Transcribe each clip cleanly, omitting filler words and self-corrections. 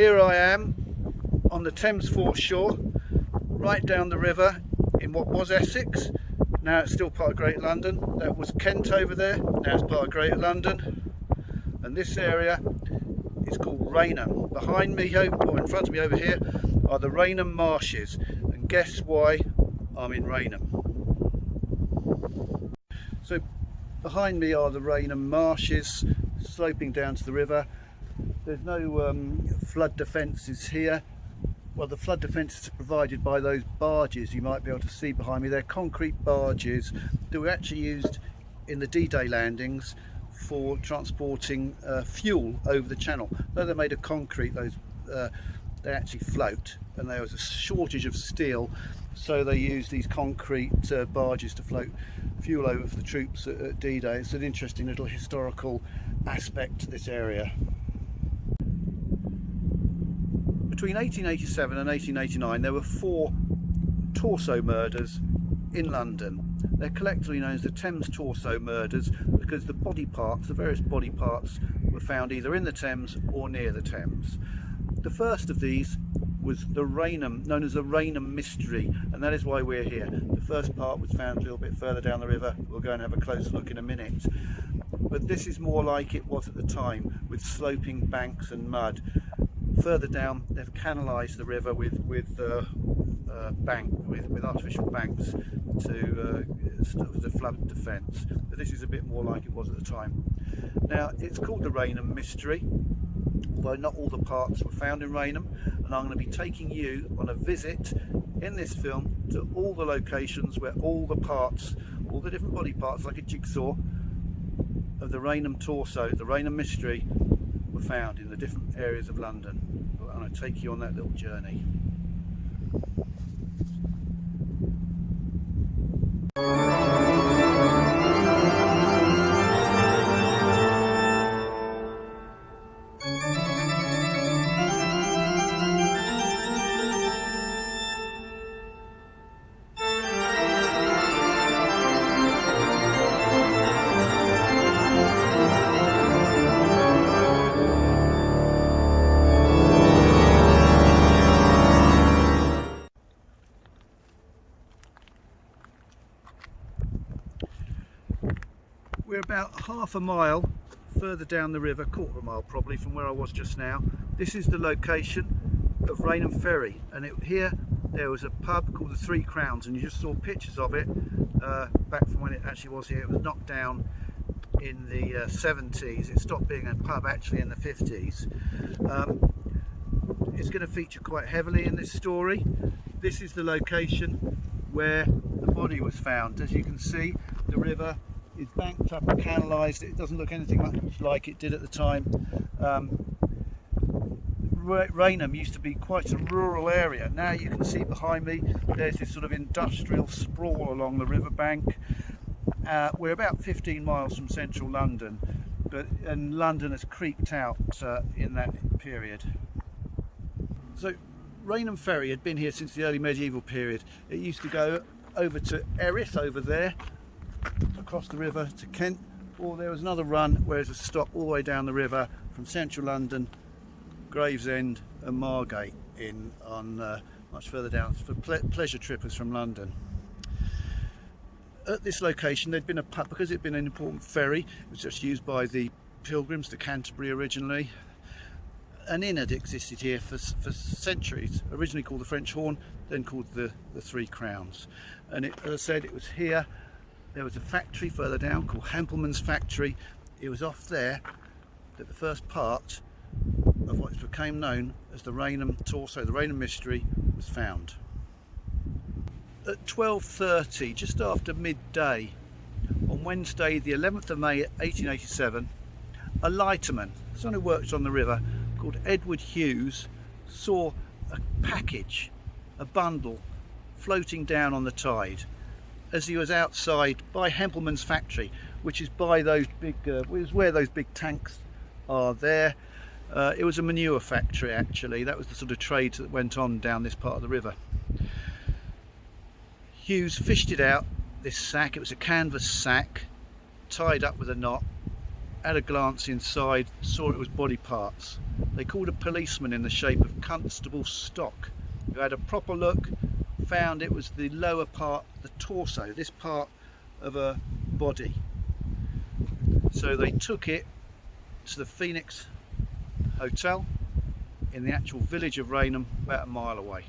Here I am on the Thames foreshore, right down the river in what was Essex. Now it's still part of Greater London. That was Kent over there, now it's part of Greater London. And this area is called Rainham. Behind me, or in front of me over here, are the Rainham Marshes. And guess why I'm in Rainham? So behind me are the Rainham Marshes sloping down to the river. There's no flood defences here. Well, the flood defences are provided by those barges you might be able to see behind me. They're concrete barges that were actually used in the D-Day landings for transporting fuel over the channel. Though they're made of concrete, they actually float, and there was a shortage of steel, so they used these concrete barges to float fuel over for the troops at D-Day. It's an interesting little historical aspect to this area. Between 1887 and 1889 there were 4 torso murders in London. They're collectively known as the Thames Torso Murders because the body parts, the various body parts, were found either in the Thames or near the Thames. The first of these was the Rainham, known as the Rainham Mystery, and that is why we're here. The first part was found a little bit further down the river. We'll go and have a closer look in a minute. But this is more like it was at the time, with sloping banks and mud. Further down, they've canalised the river with artificial banks to flood defence. But this is a bit more like it was at the time. Now, it's called the Rainham Mystery, although not all the parts were found in Rainham, and I'm going to be taking you on a visit in this film to all the locations where all the parts, all the different body parts, like a jigsaw, of the Rainham Torso, the Rainham Mystery, were found in the different areas of London. I'm going to take you on that little journey. We're about half a mile further down the river, quarter of a mile probably, from where I was just now. This is the location of Rainham Ferry, and here there was a pub called the 3 Crowns, and you just saw pictures of it back from when it actually was here. It was knocked down in the 70s. It stopped being a pub actually in the 50s. It's going to feature quite heavily in this story. This is the location where the body was found. As you can see, the river is banked up and canalised. It doesn't look anything much like it did at the time. Rainham used to be quite a rural area. Now you can see behind me there's this sort of industrial sprawl along the riverbank. We're about 15 miles from central London, and London has creaked out in that period. So Rainham Ferry had been here since the early medieval period. It used to go over to Erith over there, across the river to Kent, or there was another run where there's a stop all the way down the river from central London, Gravesend and Margate on much further down for pleasure trippers from London. At this location there'd been a pub because it'd been an important ferry. It was just used by the pilgrims to Canterbury originally. An inn had existed here for centuries, originally called the French Horn, then called the 3 Crowns. And as I said, it was here. There was a factory further down called Hempelmann's factory. It was off there that the first part of what became known as the Rainham Torso, the Rainham Mystery, was found. At 12:30, just after midday, on Wednesday the 11th of May 1887, a lighterman, someone who worked on the river, called Edward Hughes, saw a package, a bundle, floating down on the tide as he was outside by Hempelmann's factory, which is by those big, was where those big tanks are there. It was a manure factory actually. That was the sort of trade that went on down this part of the river. Hughes fished it out, this sack. It was a canvas sack tied up with a knot, at a glance inside, saw it was body parts. They called a policeman in the shape of Constable Stock, who had a proper look, found it was the lower part, the torso, this part of a body. So they took it to the Phoenix Hotel in the actual village of Rainham, about a mile away.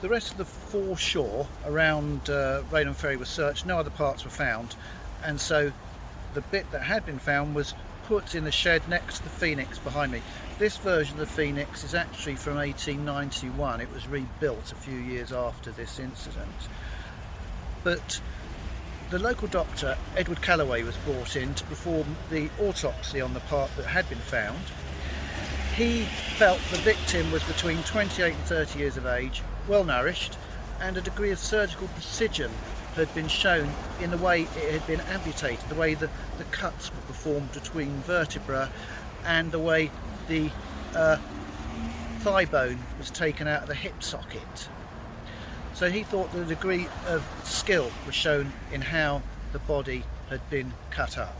The rest of the foreshore around Rainham Ferry was searched, no other parts were found, and so the bit that had been found was put in the shed next to the Phoenix behind me. This version of the Phoenix is actually from 1891. It was rebuilt a few years after this incident. But the local doctor, Edward Calloway, was brought in to perform the autopsy on the part that had been found. He felt the victim was between 28 and 30 years of age, well nourished, and a degree of surgical precision had been shown in the way it had been amputated, the way the cuts were performed between vertebra, and the way the thigh bone was taken out of the hip socket. So he thought the degree of skill was shown in how the body had been cut up.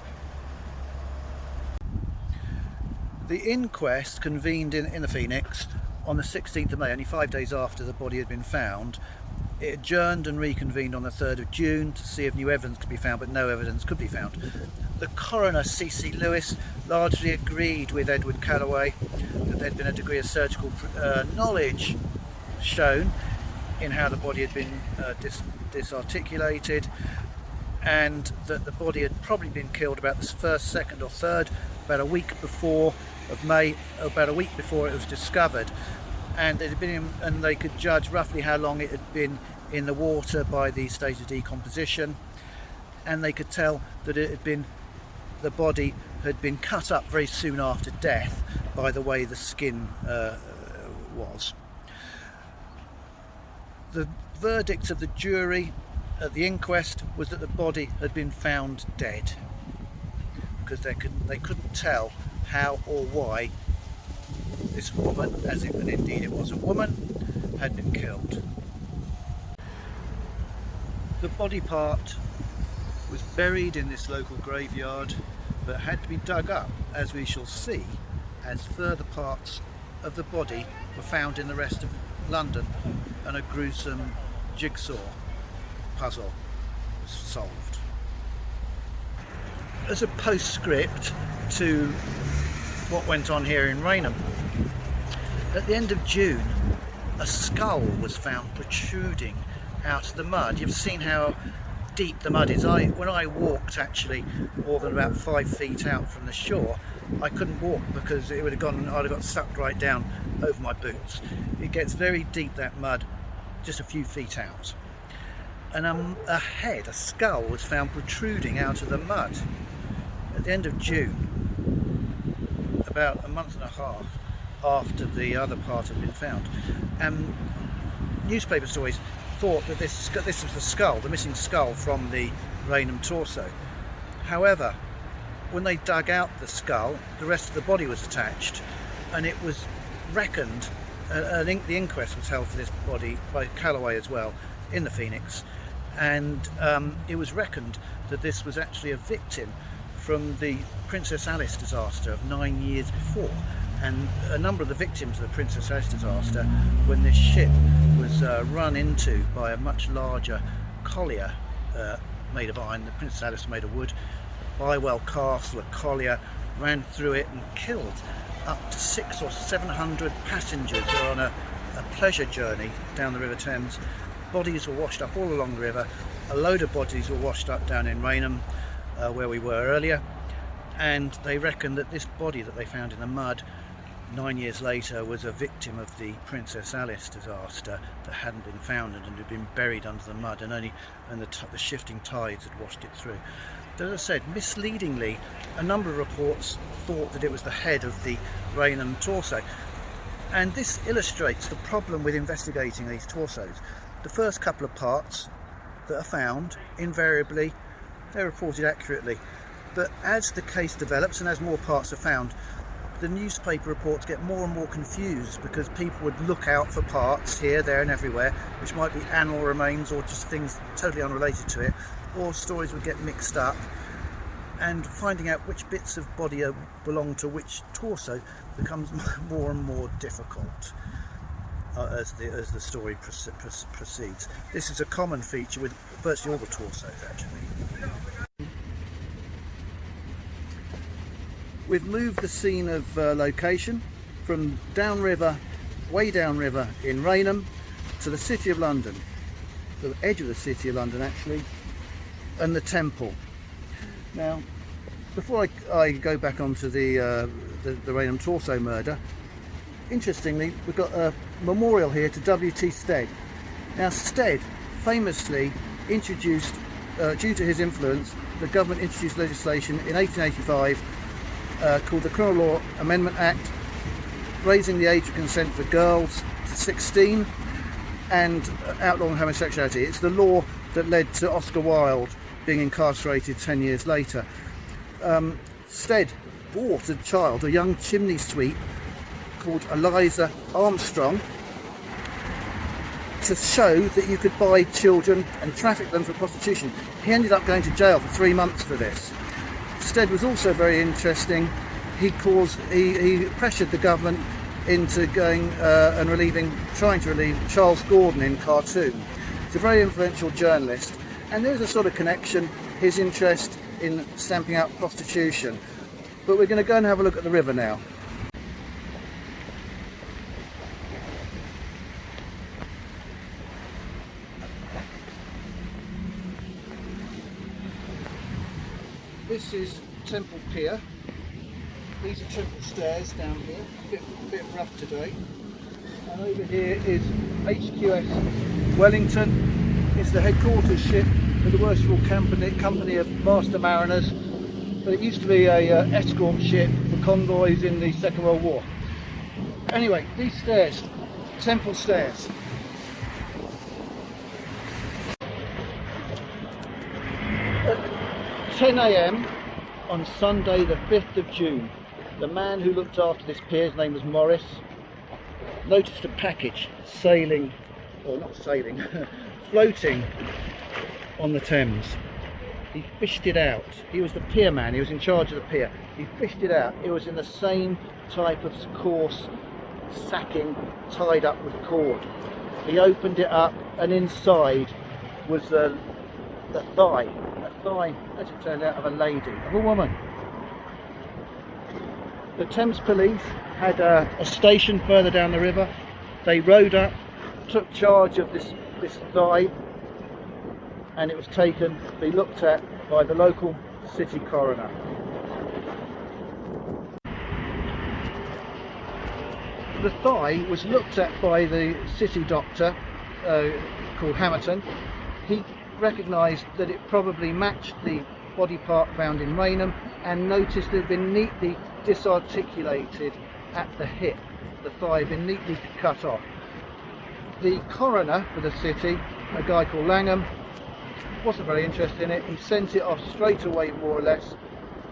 The inquest convened in the Phoenix on the 16th of May, only 5 days after the body had been found. It adjourned and reconvened on the 3rd of June to see if new evidence could be found, but no evidence could be found. The coroner, C.C. Lewis, largely agreed with Edward Calloway that there had been a degree of surgical knowledge shown in how the body had been disarticulated, and that the body had probably been killed about the 1st, 2nd or 3rd, about a week before of May, about a week before it was discovered. And it had been, and they could judge roughly how long it had been in the water by the stage of decomposition, and they could tell that it had been, the body had been cut up very soon after death by the way the skin was. The verdict of the jury at the inquest was that the body had been found dead, because they couldn't tell how or why this woman, and indeed it was a woman, had been killed. The body part was buried in this local graveyard, but had to be dug up, as we shall see, as further parts of the body were found in the rest of London, and a gruesome jigsaw puzzle was solved. As a postscript to what went on here in Rainham, at the end of June, a skull was found protruding out of the mud. You've seen how deep the mud is. When I walked actually more than about 5 feet out from the shore, I couldn't walk because it would have gone, I'd have got sucked right down over my boots. It gets very deep, that mud, just a few feet out. And a head, a skull, was found protruding out of the mud at the end of June, about a month and a half after the other part had been found. And newspaper stories thought that this was the skull, the missing skull from the Rainham Torso. However, when they dug out the skull, the rest of the body was attached, and it was reckoned, the inquest was held for this body by Calloway as well in the Phoenix, and it was reckoned that this was actually a victim from the Princess Alice disaster of 9 years before. And a number of the victims of the Princess Alice disaster, when this ship was run into by a much larger collier made of iron, the Princess Alice was made of wood, Bywell Castle, a collier, ran through it and killed up to 600 or 700 passengers who were on a pleasure journey down the River Thames. Bodies were washed up all along the river. A load of bodies were washed up down in Rainham, where we were earlier, and they reckon that this body that they found in the mud 9 years later was a victim of the Princess Alice disaster that hadn't been found and had been buried under the mud, and the shifting tides had washed it through. As I said, misleadingly, a number of reports thought that it was the head of the Rainham torso, and this illustrates the problem with investigating these torsos. The first couple of parts that are found, invariably, they're reported accurately, but as the case develops and as more parts are found, the newspaper reports get more and more confused, because people would look out for parts here, there and everywhere, which might be animal remains or just things totally unrelated to it, or stories would get mixed up, and finding out which bits of body belong to which torso becomes more and more difficult as the story proceeds. This is a common feature with virtually all the torsos, actually. We've moved the scene of location from downriver, way downriver in Rainham, to the City of London, the edge of the City of London actually, and the Temple. Now, before I go back onto the Rainham Torso murder, interestingly, we've got a memorial here to W.T. Stead. Now, Stead famously introduced, due to his influence, the government introduced legislation in 1885 called the Criminal Law Amendment Act, raising the age of consent for girls to 16 and outlawing homosexuality. It's the law that led to Oscar Wilde being incarcerated 10 years later. Stead bought a young chimney sweep called Eliza Armstrong to show that you could buy children and traffic them for prostitution. He ended up going to jail for 3 months for this. Stead was also very interesting. He pressured the government into going and trying to relieve Charles Gordon in Khartoum. He's a very influential journalist, and there's a sort of connection, his interest in stamping out prostitution. But we're going to go and have a look at the river now. This is Temple Pier. These are Temple Stairs down here, a bit rough today. And over here is HQS Wellington. It's the headquarters ship of the Worshipful Company of Master Mariners, but it used to be a escort ship for convoys in the Second World War. Anyway, these stairs, Temple Stairs. At 10 AM on Sunday the 5th of June, the man who looked after this pier, his name was Morris, noticed a package floating on the Thames. He fished it out. He was the pier man, he was in charge of the pier. He fished it out. It was in the same type of coarse sacking tied up with cord. He opened it up, and inside was a thigh, as it turned out, of a lady, of a woman. The Thames police had a station further down the river. They rowed up, took charge of this thigh, and it was taken to be looked at by the local city coroner. The thigh was looked at by the city doctor called Hamilton. He recognised that it probably matched the body part found in Rainham, and noticed it had been neatly disarticulated at the hip. The thigh had been neatly cut off. The coroner for the city, a guy called Langham, wasn't very interested in it. He sent it off straight away, more or less,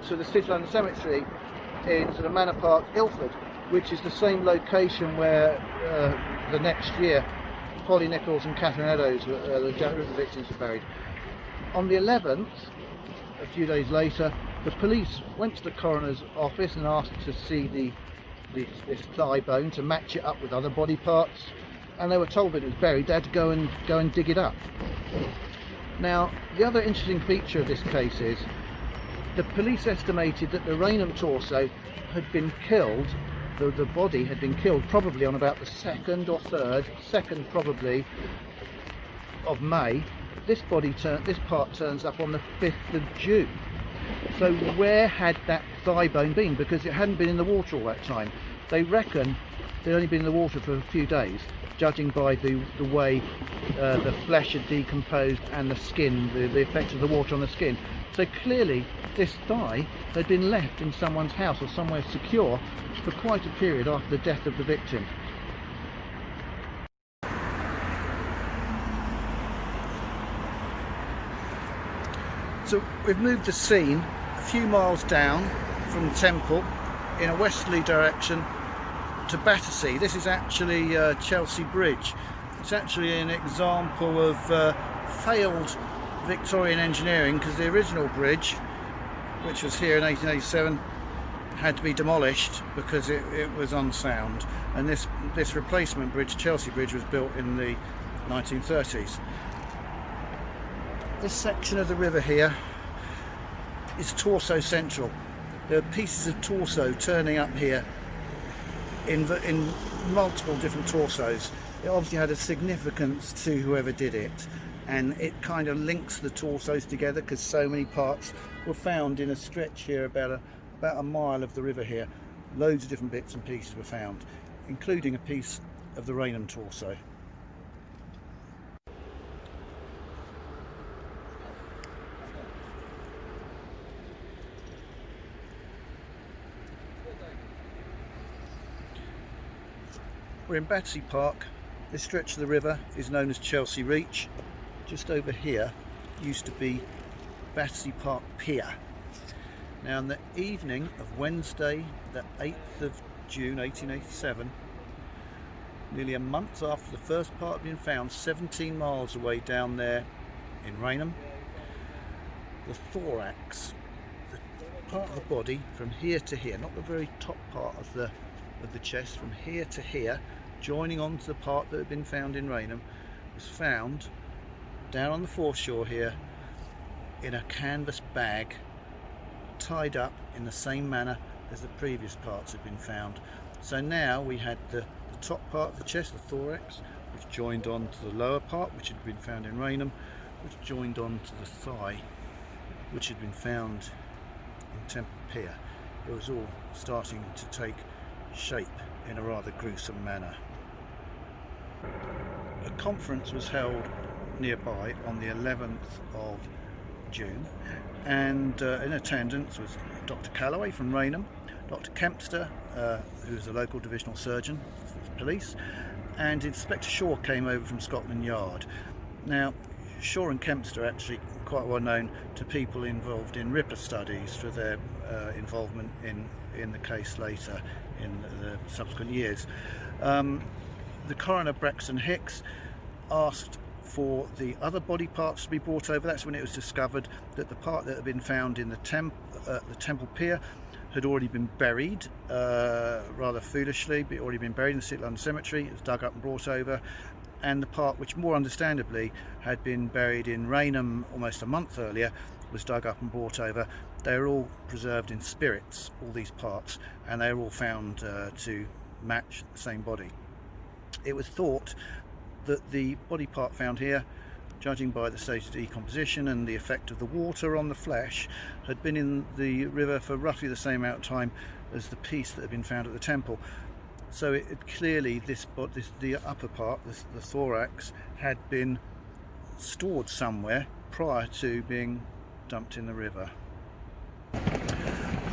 to the City London Cemetery in sort of Manor Park, Ilford, which is the same location where the next year Polly Nichols and Catherine Eddowes, the victims, were buried. On the 11th, a few days later, the police went to the coroner's office and asked to see this thigh bone to match it up with other body parts, and they were told that it was buried. They had to go and dig it up. Now, the other interesting feature of this case is the police estimated that the Rainham torso had been killed, the body had been killed probably on about the 2nd or 3rd, 2nd probably, of May. This part turns up on the 5th of June. So where had that thigh bone been? Because it hadn't been in the water all that time. They reckon it had only been in the water for a few days, judging by the way the flesh had decomposed and the skin, the effect of the water on the skin. So clearly this thigh had been left in someone's house or somewhere secure for quite a period after the death of the victim. So we've moved the scene a few miles down from Temple in a westerly direction to Battersea. This is actually Chelsea Bridge. It's actually an example of failed Victorian engineering, because the original bridge which was here in 1887, had to be demolished because it was unsound, and this replacement bridge, Chelsea Bridge, was built in the 1930s. This section of the river here is Torso Central. There are pieces of torso turning up here in multiple different torsos. It obviously had a significance to whoever did it, and it kind of links the torsos together because so many parts were found in a stretch here about a mile of the river here. Loads of different bits and pieces were found, including a piece of the Rainham torso. We're in Battersea Park. This stretch of the river is known as Chelsea Reach. Just over here used to be Battersea Park Pier. Now, on the evening of Wednesday the 8th of June 1887, nearly a month after the first part had been found 17 miles away down there in Rainham, the thorax, the part of the body from here to here, not the very top part of the chest, from here to here, joining on to the part that had been found in Rainham, was found down on the foreshore here in a canvas bag, tied up in the same manner as the previous parts had been found. So now we had the top part of the chest, the thorax, which joined on to the lower part, which had been found in Rainham, which joined on to the thigh, which had been found in Temple Pier. It was all starting to take shape in a rather gruesome manner. A conference was held nearby on the 11th of June, and in attendance was Dr. Calloway from Rainham, Dr. Kempster, who's the local divisional surgeon for the police, and Inspector Shaw came over from Scotland Yard. Now, Shaw and Kempster are actually quite well known to people involved in Ripper studies for their involvement in the case later in the subsequent years. The coroner, Braxton Hicks, asked for the other body parts to be brought over. That's when it was discovered that the part that had been found in the Temple Pier had already been buried, rather foolishly, but already been buried in the City London Cemetery. It was dug up and brought over, and the part which more understandably had been buried in Rainham almost a month earlier was dug up and brought over. They were all preserved in spirits, all these parts, and they were all found to match the same body. It was thought that the body part found here, judging by the stage of decomposition and the effect of the water on the flesh, had been in the river for roughly the same amount of time as the piece that had been found at the temple. So it clearly, the upper part, the thorax, had been stored somewhere prior to being dumped in the river.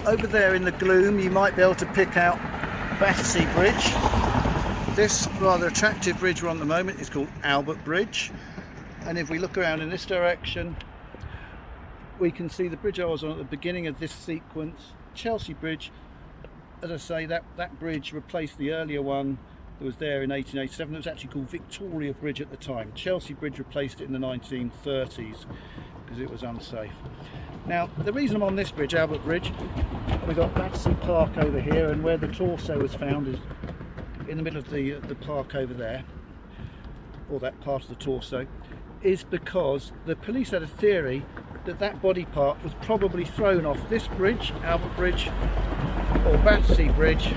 Over there in the gloom you might be able to pick out Battersea Bridge. This rather attractive bridge we're on at the moment is called Albert Bridge, and if we look around in this direction we can see the bridge I was on at the beginning of this sequence, Chelsea Bridge. As I say, that bridge replaced the earlier one that was there in 1887. It was actually called Victoria Bridge at the time. Chelsea Bridge replaced it in the 1930s because it was unsafe. Now, the reason I'm on this bridge, Albert Bridge, we've got Battersea Park over here, and where the torso was found is in the middle of the park over there, or that part of the torso, is because the police had a theory that that body part was probably thrown off this bridge, Albert Bridge, or Battersea Bridge.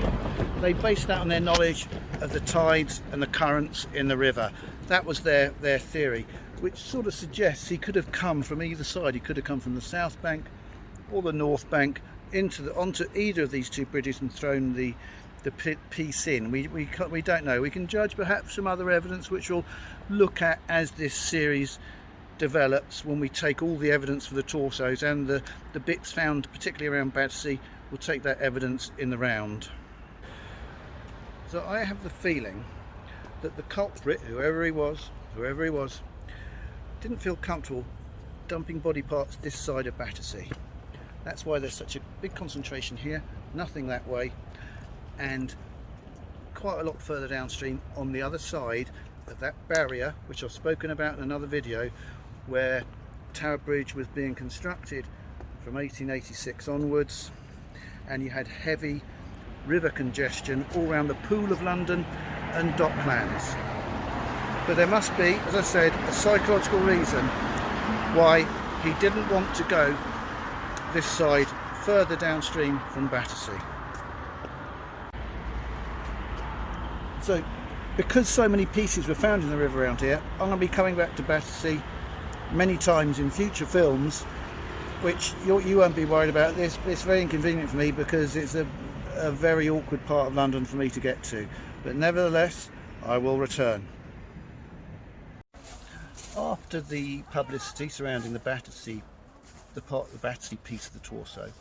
They based that on their knowledge of the tides and the currents in the river. That was their theory, which sort of suggests he could have come from either side. He could have come from the south bank or the north bank onto either of these two bridges and thrown the piece in. We don't know. We can judge perhaps some other evidence which we'll look at as this series develops, when we take all the evidence for the torsos and the bits found particularly around Battersea. We'll take that evidence in the round. So I have the feeling that the culprit, whoever he was, didn't feel comfortable dumping body parts this side of Battersea. That's why there's such a big concentration here, nothing that way, and quite a lot further downstream on the other side of that barrier, which I've spoken about in another video, where Tower Bridge was being constructed from 1886 onwards, and you had heavy river congestion all around the Pool of London and Docklands. But there must be, as I said, a psychological reason why he didn't want to go this side further downstream from Battersea. So, because so many pieces were found in the river around here, I'm going to be coming back to Battersea many times in future films, which you won't be worried about. This it's very inconvenient for me because it's a very awkward part of London for me to get to, but nevertheless I will return. After the publicity surrounding the Battersea, the Battersea piece of the torso,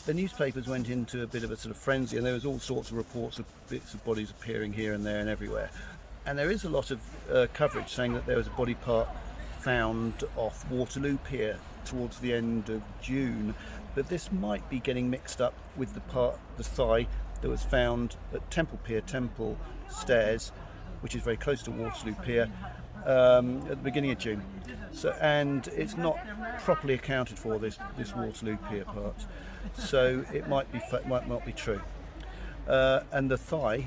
the newspapers went into a bit of a sort of frenzy, and there was all sorts of reports of bits of bodies appearing here and there and everywhere. And there is a lot of coverage saying that there was a body part found off Waterloo Pier towards the end of June, but this might be getting mixed up with the thigh that was found at Temple Pier, Temple Stairs, which is very close to Waterloo Pier, at the beginning of June. So, and it's not properly accounted for, this Waterloo Pier part, so it might not be true. And the thigh,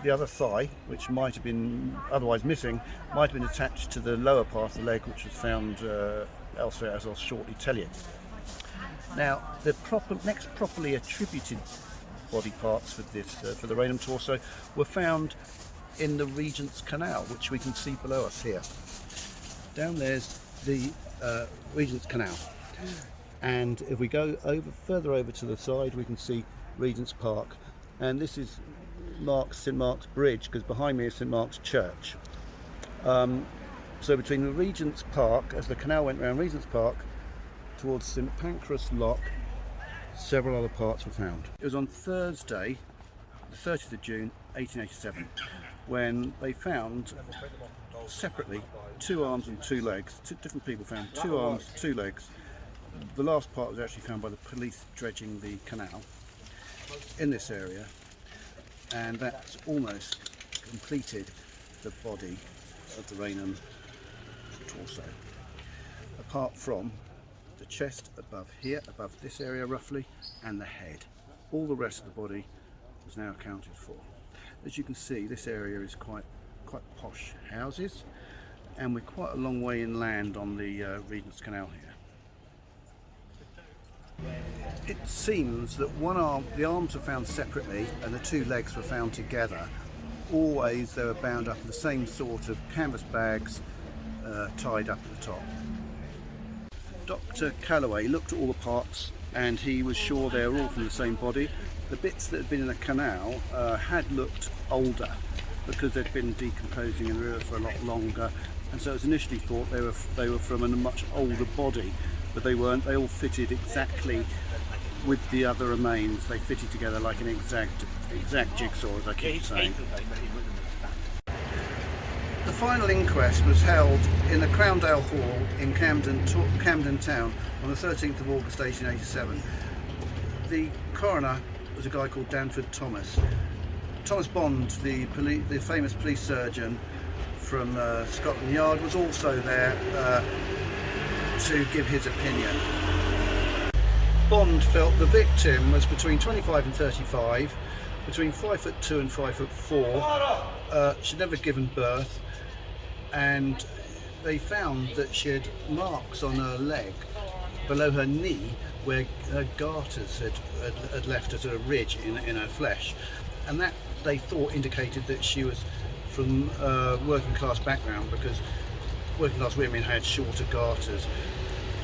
the other thigh, which might have been otherwise missing, might have been attached to the lower part of the leg, which was found elsewhere, as I'll shortly tell you. Now, the next properly attributed body parts for this, for the Rainham torso, were found in the Regent's Canal, which we can see below us here. Down there's the Regent's Canal, and if we go further over to the side, we can see Regent's Park. And this is St Mark's Bridge, because behind me is St Mark's Church. So between the Regent's Park, as the canal went round Regent's Park, towards St Pancras Lock, several other parts were found. It was on Thursday, the 30th of June 1887, when they found separately 2 arms and 2 legs. 2 different people found 2 arms, 2 legs. The last part was actually found by the police dredging the canal in this area, and that's almost completed the body of the Rainham torso, apart from the chest above here, above this area roughly, and the head. All the rest of the body was now accounted for. As you can see, this area is quite posh houses, and we're quite a long way inland on the Regent's Canal here. It seems that the arms were found separately and the 2 legs were found together. Always they were bound up in the same sort of canvas bags, tied up at the top. Dr. Calloway looked at all the parts and he was sure they were all from the same body. The bits that had been in the canal had looked older because they'd been decomposing in the river for a lot longer, and so it was initially thought they were from a much older body, but they weren't. They all fitted exactly with the other remains. They fitted together like an exact jigsaw, as I keep saying. The final inquest was held in the Crowndale Hall in Camden Town on the 13th of August 1887. The coroner was a guy called Danford Thomas. Thomas Bond, the famous police surgeon from Scotland Yard, was also there to give his opinion. Bond felt the victim was between 25 and 35, between 5'2" and 5'4". She'd never given birth, and they found that she had marks on her leg below her knee where her garters had left a sort of ridge in her flesh, and that they thought indicated that she was from a working class background, because working class women had shorter garters.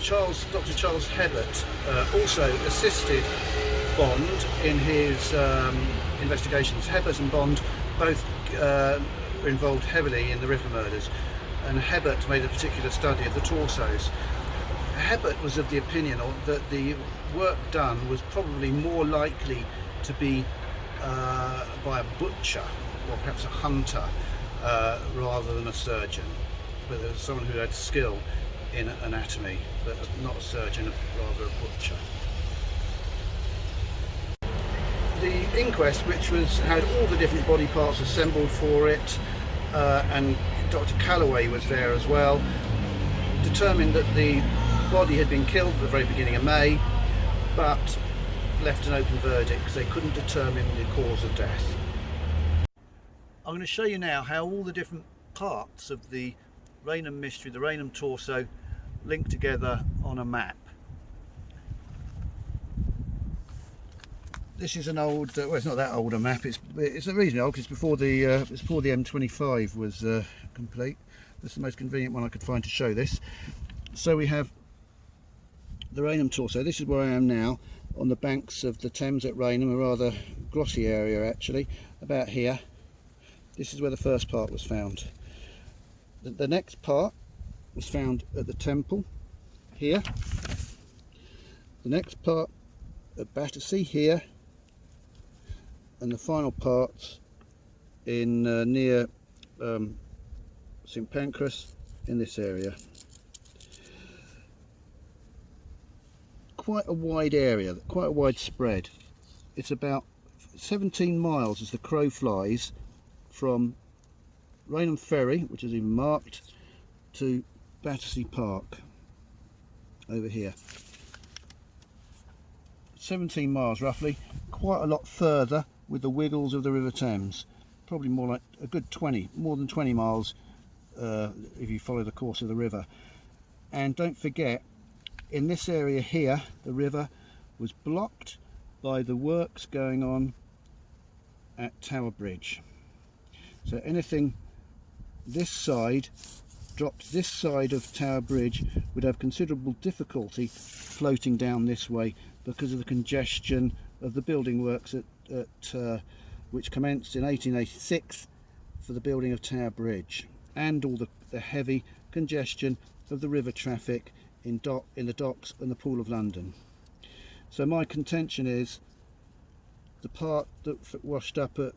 Dr. Charles Hebert also assisted Bond in his investigations. Hebert and Bond both were involved heavily in the river murders, and Hebert made a particular study of the torsos. Hebert was of the opinion that the work done was probably more likely to be by a butcher or perhaps a hunter rather than a surgeon, but there was someone who had skill in anatomy, but not a surgeon, rather a butcher. The inquest, which had all the different body parts assembled for it, and Dr. Calloway was there as well, determined that the body had been killed at the very beginning of May, but left an open verdict because they couldn't determine the cause of death. I'm going to show you now how all the different parts of the Rainham Mystery, the Rainham Torso, link together on a map. This is an old, well, it's not that old a map. It's reasonably old because it's before the M25 was complete. This is the most convenient one I could find to show this. So we have the Rainham Torso. This is where I am now, on the banks of the Thames at Rainham, a rather glossy area actually, about here. This is where the first part was found. The next part was found at the temple here. The next part at Battersea here, and the final part in near St Pancras in this area. Quite a wide area, quite a wide spread. It's about 17 miles as the crow flies from Rainham Ferry, which is even marked, to Battersea Park over here. 17 miles roughly, quite a lot further with the wiggles of the River Thames. Probably more like a good 20, more than 20 miles if you follow the course of the river. And don't forget, in this area here, the river was blocked by the works going on at Tower Bridge. So anything this side, dropped this side of Tower Bridge, would have considerable difficulty floating down this way because of the congestion of the building works which commenced in 1886 for the building of Tower Bridge, and all the heavy congestion of the river traffic in the docks and the Pool of London. So my contention is the part that washed up at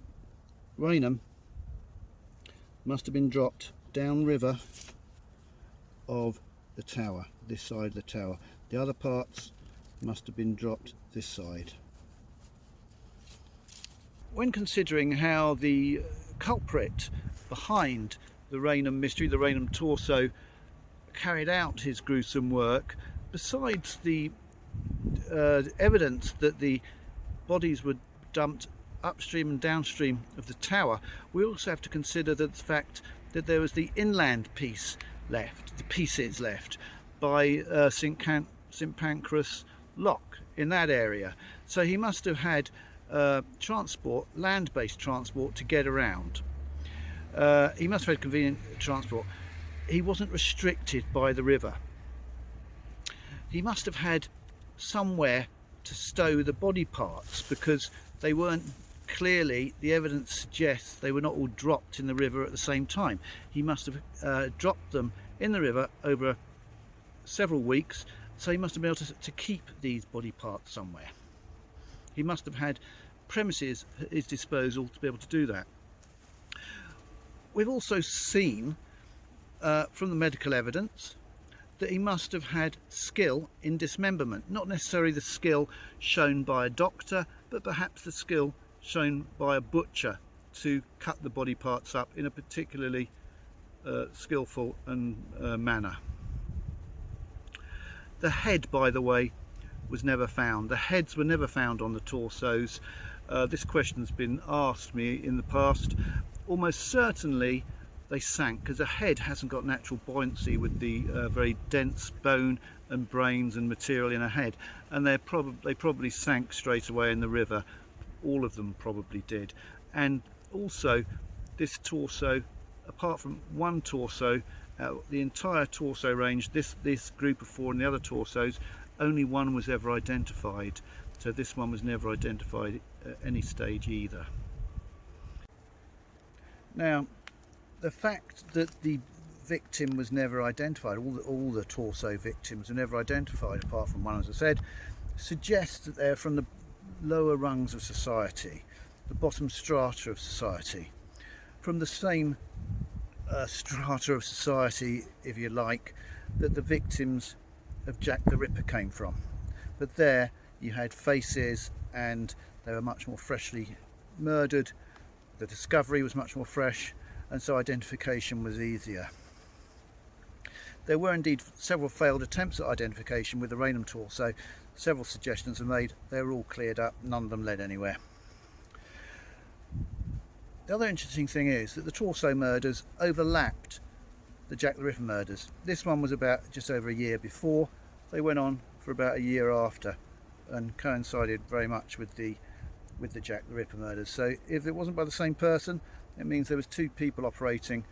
Rainham must have been dropped downriver of the tower, this side of the tower. The other parts must have been dropped this side. When considering how the culprit behind the Rainham Mystery, the Rainham Torso, carried out his gruesome work, besides the evidence that the bodies were dumped upstream and downstream of the tower, we also have to consider the fact that there was the inland piece left, the pieces left by St Pancras Lock in that area. So he must have had transport, land-based transport, to get around. He must have had convenient transport. He wasn't restricted by the river. He must have had somewhere to stow the body parts, because they weren't clearly, the evidence suggests they were not all dropped in the river at the same time. He must have dropped them in the river over several weeks, so he must have been able to keep these body parts somewhere. He must have had premises at his disposal to be able to do that. We've also seen from the medical evidence that he must have had skill in dismemberment, not necessarily the skill shown by a doctor, but perhaps the skill shown by a butcher to cut the body parts up in a particularly skillful and manner. The head, by the way, was never found. The heads were never found on the torsos. This question's been asked me in the past. Almost certainly they sank, because a head hasn't got natural buoyancy with the very dense bone and brains and material in a head, and they probably sank straight away in the river. All of them probably did. And also this torso, apart from one torso, the entire torso range, this group of four and the other torsos, only one was ever identified. So this one was never identified at any stage either. Now, the fact that the victim was never identified, all the torso victims were never identified apart from one, as I said, suggests that they're from the lower rungs of society, the bottom strata of society, from the same strata of society, if you like, that the victims of Jack the Ripper came from. But there you had faces, and they were much more freshly murdered. The discovery was much more fresh, and so identification was easier. There were indeed several failed attempts at identification with the Rainham torso. Several suggestions were made. They were all cleared up. None of them led anywhere. The other interesting thing is that the Torso murders overlapped the Jack the Ripper murders. This one was about just over a year before. They went on for about a year after and coincided very much with the Jack the Ripper murders. So if it wasn't by the same person, it means there was two people operating,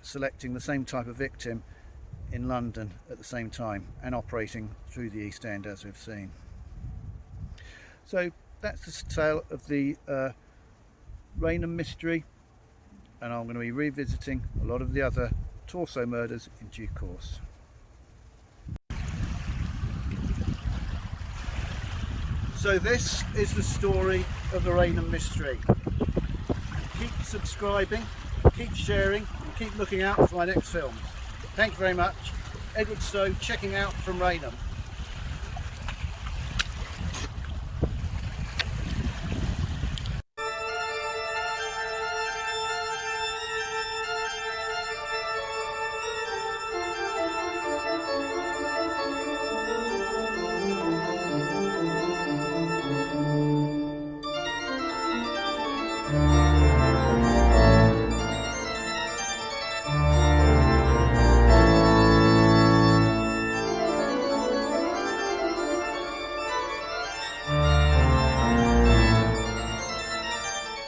selecting the same type of victim in London at the same time and operating through the East End, as we've seen. So that's the tale of the Rainham Mystery, and I'm going to be revisiting a lot of the other torso murders in due course. So this is the story of the Rainham Mystery. Keep subscribing, keep sharing, and keep looking out for my next films. Thank you very much. Edward Stow checking out from Rainham.